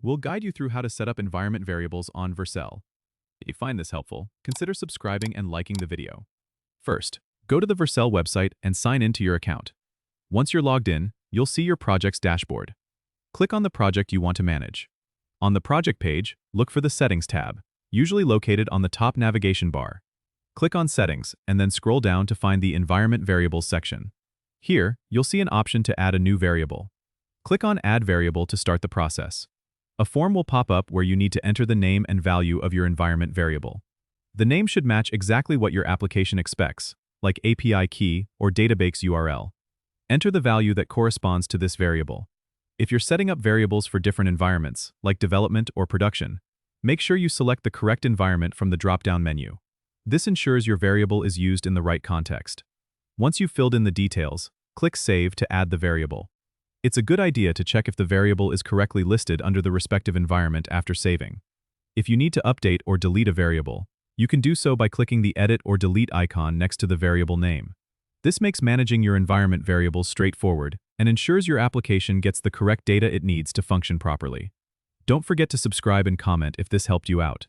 We'll guide you through how to set up environment variables on Vercel. If you find this helpful, consider subscribing and liking the video. First, go to the Vercel website and sign in to your account. Once you're logged in, you'll see your project's dashboard. Click on the project you want to manage. On the project page, look for the Settings tab, usually located on the top navigation bar. Click on Settings and then scroll down to find the Environment Variables section. Here, you'll see an option to add a new variable. Click on Add Variable to start the process. A form will pop up where you need to enter the name and value of your environment variable. The name should match exactly what your application expects, like API key or database URL. Enter the value that corresponds to this variable. If you're setting up variables for different environments, like development or production, make sure you select the correct environment from the drop-down menu. This ensures your variable is used in the right context. Once you've filled in the details, click Save to add the variable. It's a good idea to check if the variable is correctly listed under the respective environment after saving. If you need to update or delete a variable, you can do so by clicking the Edit or Delete icon next to the variable name. This makes managing your environment variables straightforward and ensures your application gets the correct data it needs to function properly. Don't forget to subscribe and comment if this helped you out.